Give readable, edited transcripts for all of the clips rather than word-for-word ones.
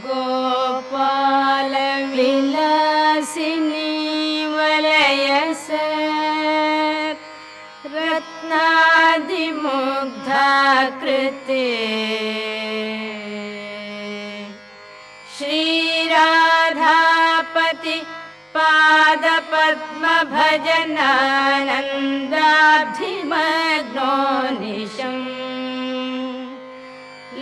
श्रीगोपाल विलासिनी वलयस रत्नादिमुग्धाकृते श्रीराधापति पादपद्मभजनानन्दाब्धिमग्नो निशम्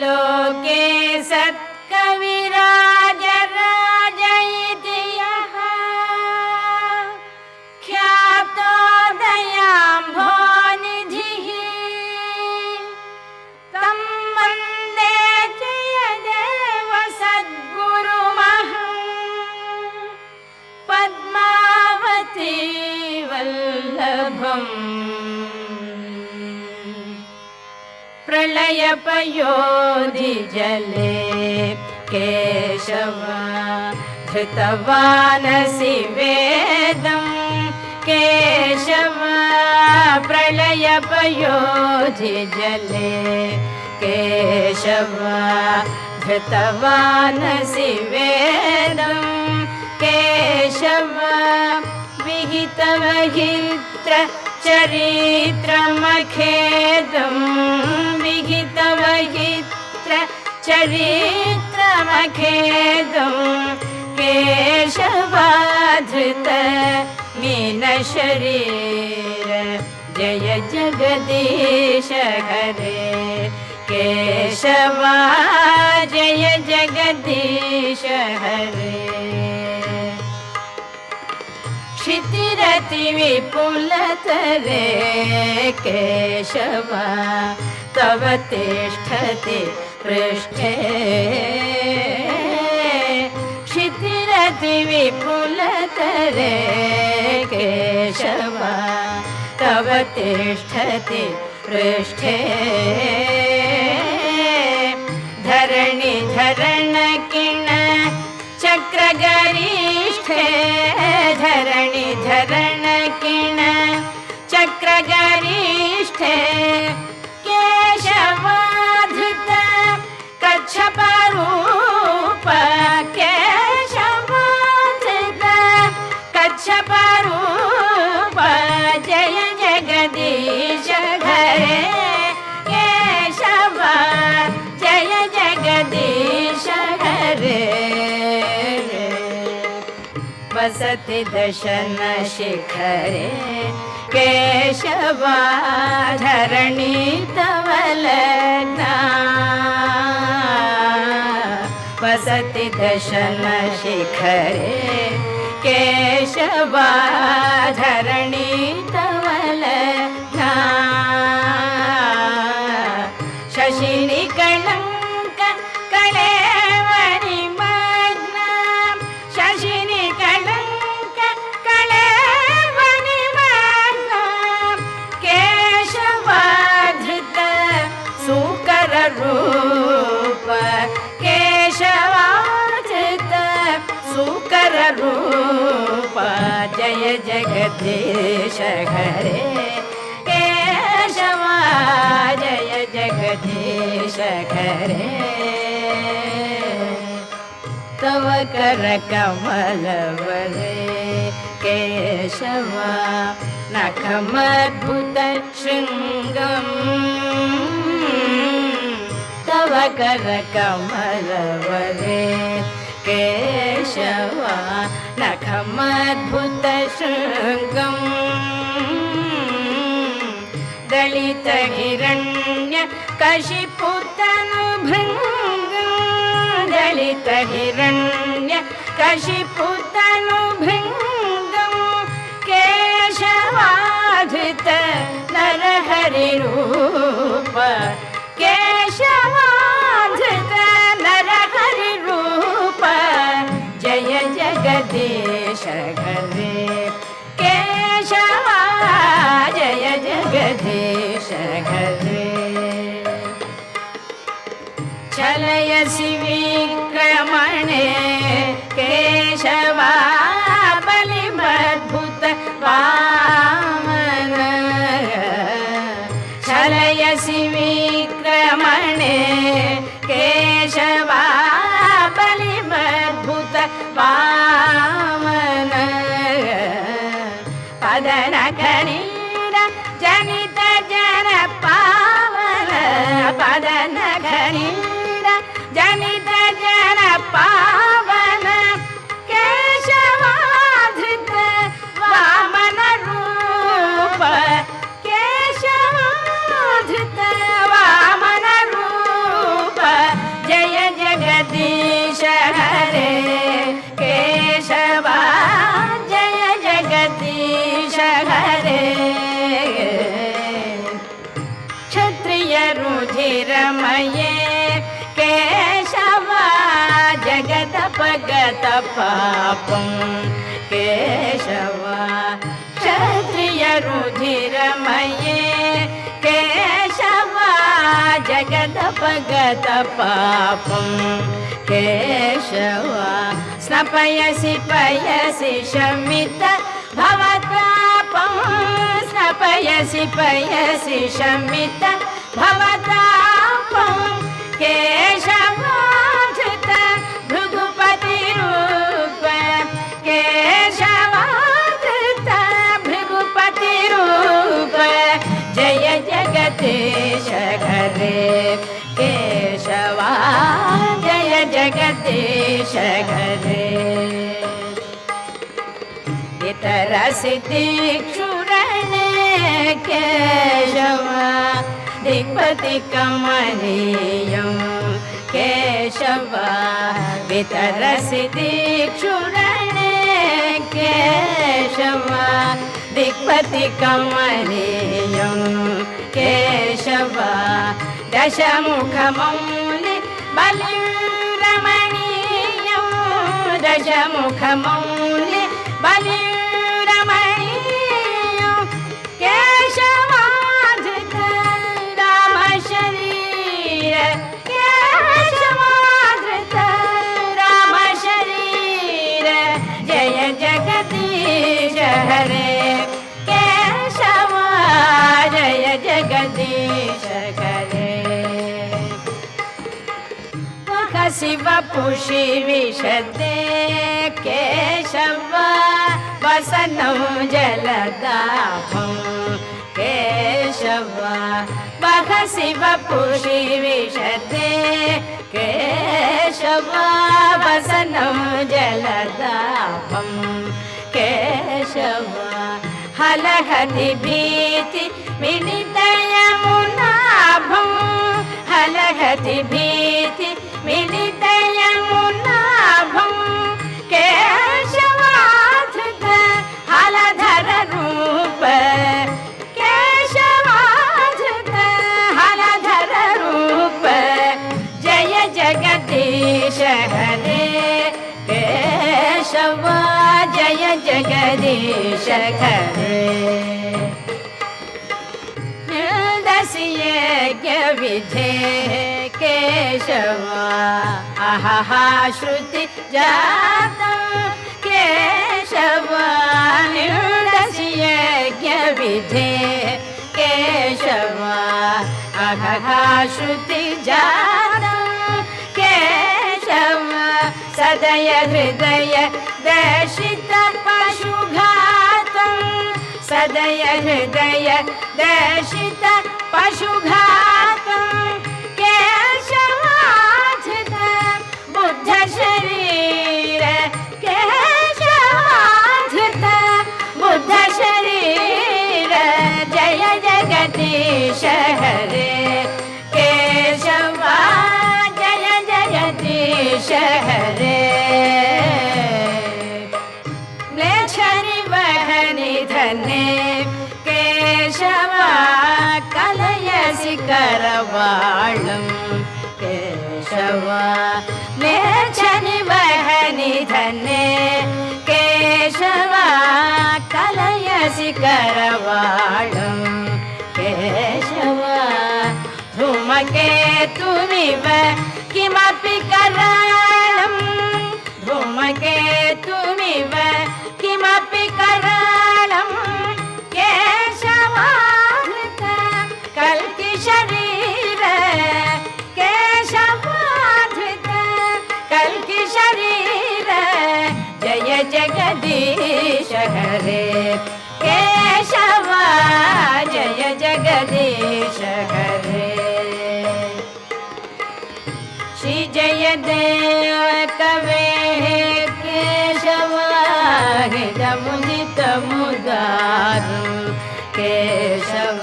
लोके सत्कविराजराज इति यः ख्यातो दयाम्भोनिधिः तं वन्दे जयदेव सद्गुरुमहं पद्मावती वल्लभम् प्रलयपयोधिजले केशव धृतवानसि वेदं केशव प्रलयपयोधिजले केशव धृतवानसि वेदं केशव विहितवहित्र चरित्रमखेदं विहितवहित्र चरित्रमखेदं केशवाधृत मीनशरीर जय जगदीश हरे केशवा जय जगदीश हरे क्षितिरति विपुलतरे केशव तव तिष्ठति पृष्ठे क्षितिरति विपुलतरे केशव तव तिष्ठति पृष्ठे धरणि धरणकिण चक्रगरिष्ठे धरणि धरणकिण चक्रगरिष्ठे केशवाधृत कच्छपरूप केशवाधृत कच्छपरूप जय जगदीश हरे केशव जय जगदीश हरे वसति दशन शिखरे केशवा धरणी तव लग्ना वसति दशन शिखरे केशवा धरणी तव लग्ना शशिनि कलंक कलेवनि मग्ना शशिनि कलंक कलेवनि मग्ना केशवाधृत सुकर रूप केशवाधृत सुकर रूप जय जगदीश हरे केशवा जय जगदीश हरे तव कर कमलवरे केशवा नखमद्भुत शृङ्गम् तव कर कमलवरे केशवा नखमद्भुत शृङ्गम् दलित हिरण्य कशिपुतनुभृङ्गम् दलित हिरण्य कशिपुतनुभृङ्गम् केशवाधृत नरहरिरूप केशवाधृत नरहरिरूप जय जगदीश हरे केशवा जय जगदीश हरे चलयसि विक्रमणे केशवा बलिमद्भुत वामन चलयसि विक्रमणे केशवा ಪದನ ಖನೀರ ಜನಿತ ಜನ ಪಾವನ ಪದನ ಖನೀರ ಜನಿತ ಜನ ಪಾವನ ಕೇಶವಾಧೃತ ವಾಮನ ರೂಪ ಕೇಶವಾಧೃತ ವಾಮನ ರೂಪ ಜಯ ಜಗದೀಶ ಹರೇ ಕೇಶವ ಜಯ ಜಗದೀಶ ಹರೇ ಕ್ಷತ್ರಿಯ ರುಧಿರಮಯೇ ಕೇಶವ ಜಗದಪಗತ ಪಾಪಂ ಕೇಶವ ಕ್ಷತ್ರಿಯ ರುಧಿರಮಯೇ ಕೇಶವ ಜಗದಪಗತ ಪಾಪಂ ಕೇಶವ ಸ್ನಪಯಸಿ ಪಯಸಿ ಶಮಿತ ಭವತಾಪಂ ಸ್ನಪಯಸಿ ಪಯಸಿ ಶಮಿತ ಭವತಾಪಂ ಕೇಶವಾಧೃತ ಭೃಗುಪತಿ ರೂಪ ಕೇಶವಾಧೃತ ಭೃಗುಪತಿ ರೂಪ ಜಯ ಜಗದೀಶ ಹರೇ ಕೇಶವ ಜಯ ಜಗದೀಶ ಹರೇ ಇತರ ಸಿದ್ಧೀಕ್ಷುರನೇ ಕೇಶವ ದಿಕ್ಪತಿ ಕಮನೀಯಂ ಕೇಶವ ವಿತರಸಿ ದೀಕ್ಷುರನೇ ಕೇಶವ ದಿಕ್ಪತಿ ಕಮನೀಯಂ ಕೇಶವ ದಶಮುಖ ಮೌಲಿ ಬಲಿರಮಣೀಯಂ ದಶಮುಖ ಮೌಲಿ ಬಲಿರಮಣೀಯಂ ಕೇಶವಾಧೃತ ರಾಮ ಶರೀರ ಕೇಶವಾಧೃತ ರಾಮ ಶರೀರ ಜಯ ಜಗದೀಶ ಹರೇ ಕೇಶವ ಜಯ ಜಗದೀಶ ಹರೇ ಶಿವ ಪುಷಿ ವಿಶದೆ ಕೇಶವ ವಸನಂ ಜಲದಾಭಂ ಕೇಶವ ಬಹ ಶಿವ ಪುಷಿ ವಿಶದೆ ಕೇಶವ ವಸನಂ ಜಲದಾಭಂ ಕೇಶವ ಹಲಹತಿ ಭೀತಿ ಮಿಲಿತಯ ಮುನಾಭಂ ಹಲಹತಿ ಭೀತಿ ಮಿಲಿತಯ ಮುನಾಭಂ ಕೇಶವಾಧೃತ ಹಲಧರ ರೂಪ ಕೇಶವಾಧೃತ ಹಲಧರ ರೂಪ ಜಯ ಜಗದೀಶ ಹರೇ ಕೇಶವ ಜಯ ಜಗದೀಶ ಹರೇ ನಿರ್ದಸಿಯಜ್ಞ ವಿಧೇ ಕೇಶವ ಅಹಹ ಶ್ರುತಿ ಜಾತ ಕೇಶವ ನಿರ್ದಸಿಯಜ್ಞ ವಿಧೇ ಕೇಶವ ಅಹಹ ಶ್ರುತಿ ಜಾತ ಕೇಶವ ಸದಯ ಹೃದಯ ದರ್ಶಿತ ಪಶುಘಾತಂ ಸದಯ ಹೃದಯ ದರ್ಶಿತ ಪಶುಘಾತಂ ಕೇಶವಾಧೃತ ಬುದ್ಧ ಶರೀರ ಕೇಶವಾಧೃತ ಬುದ್ಧ ಶರೀರ ಜಯ ಜಗದೀಶ ಹರೇ ಕೇಶವ ಜಯ ಜಗದೀಶ ಹರೇ ಮ್ಲೇಚ್ಛನಿ ವಹನಿ ಧನೆ ಕೇಶವ ಕಲಯಸಿ ಕರವಾಳಂ ಕೇಶವ ಮ್ಲೇಚ್ಛನಿ ವಹನಿ ಧನೆ ಕೇಶವ ಕಲಯಸಿ ಕರವಾಳಂ ಕೇಶವ ಧೂಮಕೇತುಮಿವ ಕಿಮಪಿ ಕರಾಳಂ ಧೂಮಕೇತುಮಿವ ಕಿಮಪಿ ಕರಾಳಂ ಕೇಶವಾಧೃತ ಕಲ್ಕಿ ಶರೀರ ಕೇಶವಾಧೃತ ಕಲ್ಕಿ ಶರೀರ ಜಯ ಜಗದೀಶ ಹರೇ जगदीश हरे श्री जयदेव कवे केशव मुदित मुदारु केशव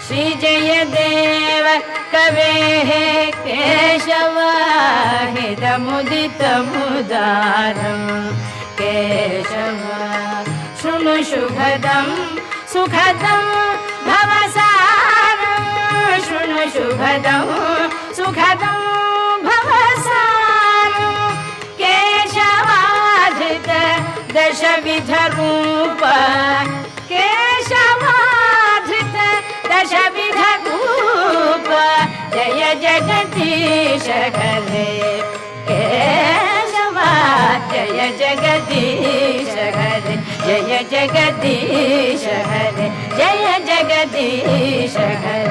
श्री जयदेव कवे केशव मुदित मुदारु केशव शृणु शुभदं सुखदं भवसारं शृणु शुभदं सुखदं भवसारं केशवाधृत दशविध रूप केशवाधृत दशविध रूप जय जगदीश हरे केशवा जय जगदीश हरे जय जगदीश हरे जय जगदीश हरे